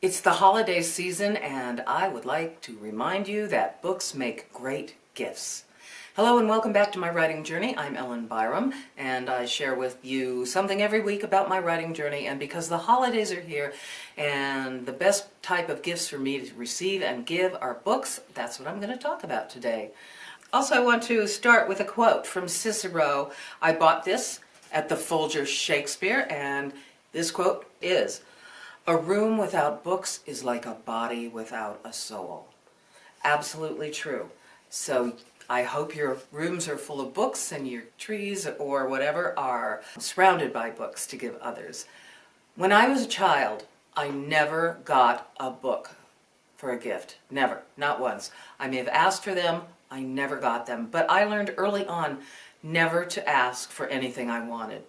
It's the holiday season, and I would like to remind you that books make great gifts. Hello and welcome back to my writing journey. I'm Byerrum, and I share with you something every week about my writing journey. And because the holidays are here, and the best type of gifts for me to receive and give are books, that's what I'm going to talk about today. Also, I want to start with a quote from Cicero. I bought this at the Folger Shakespeare, and this quote is, "A room without books is like a body without a soul." Absolutely true. So I hope your rooms are full of books and your trees or whatever are surrounded by books to give others. When I was a child, I never got a book for a gift. Never. Not once. I may have asked for them. I never got them. But I learned early on never to ask for anything I wanted.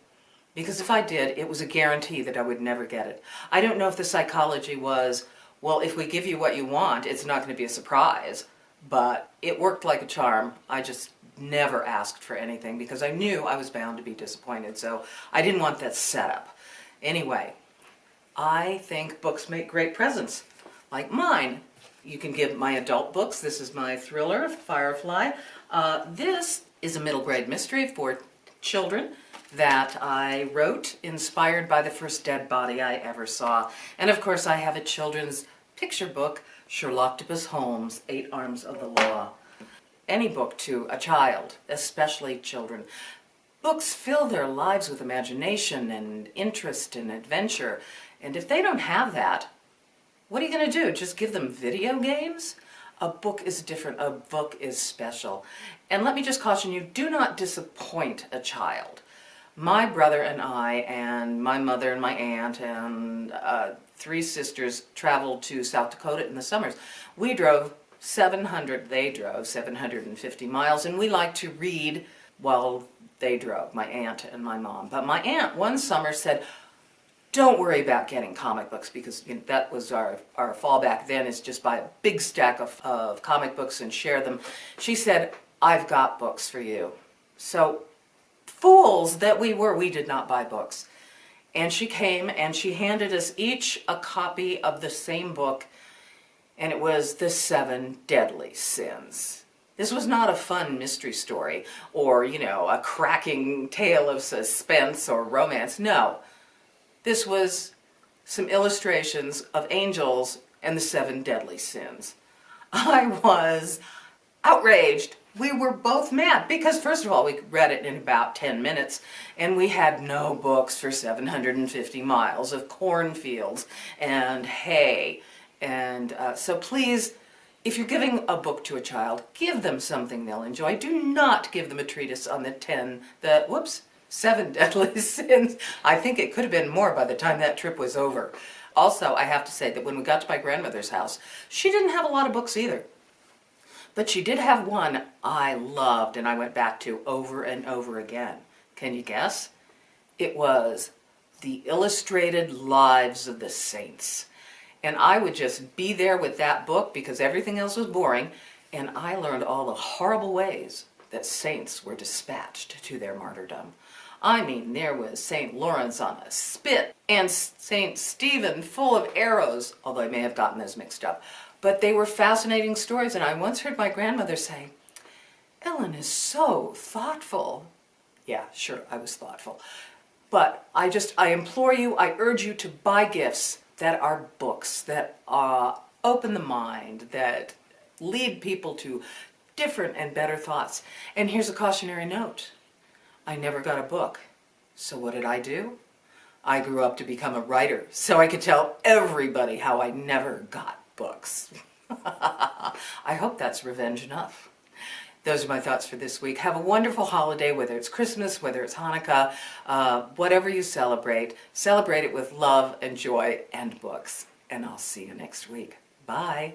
Because if I did, it was a guarantee that I would never get it. I don't know if the psychology was, well, if we give you what you want, it's not going to be a surprise. But it worked like a charm. I just never asked for anything because I knew I was bound to be disappointed. So I didn't want that setup. Anyway, I think books make great presents. Like mine. You can give my adult books. This is my thriller, Firefly. This is a middle grade mystery for children that I wrote, inspired by the first dead body I ever saw. And of course I have a children's picture book, Sherlocktopus Holmes, 8 Arms of the Law. Any book to a child, especially children. Books fill their lives with imagination and interest and adventure. And if they don't have that, what are you going to do? Just give them video games? A book is different. A book is special. And let me just caution you, do not disappoint a child. My brother and I and my mother and my aunt and 3 sisters traveled to South Dakota in the summers. We drove 700, they drove 750 miles, and we liked to read while they drove, my aunt and my mom. But my aunt one summer said, don't worry about getting comic books, because that was our fallback then, is just buy a big stack of comic books and share them. She said, I've got books for you. So fools that we were, we did not buy books. And she came and she handed us each a copy of the same book, and it was The 7 Deadly Sins. This was not a fun mystery story or, a cracking tale of suspense or romance. No. This was some illustrations of angels and the 7 deadly sins. I was outraged. We were both mad because, first of all, we read it in about 10 minutes, and we had no books for 750 miles of cornfields and hay. And so please, if you're giving a book to a child, give them something they'll enjoy. Do not give them a treatise on the 7 deadly sins. I think it could have been more by the time that trip was over. Also, I have to say that when we got to my grandmother's house, she didn't have a lot of books either. But she did have one I loved and I went back to over and over again. Can you guess? It was The Illustrated Lives of the Saints. And I would just be there with that book because everything else was boring, and I learned all the horrible ways that saints were dispatched to their martyrdom. I mean, there was St. Lawrence on a spit and St. Stephen full of arrows, although I may have gotten those mixed up. But they were fascinating stories, and I once heard my grandmother say, Ellen is so thoughtful. Yeah, sure, I was thoughtful. But I implore you, I urge you to buy gifts that are books, that open the mind, that lead people to different and better thoughts. And here's a cautionary note. I never got a book. So what did I do? I grew up to become a writer, so I could tell everybody how I never got books. I hope that's revenge enough. Those are my thoughts for this week. Have a wonderful holiday, whether it's Christmas, whether it's Hanukkah, whatever you celebrate it with love and joy and books. And I'll see you next week. Bye.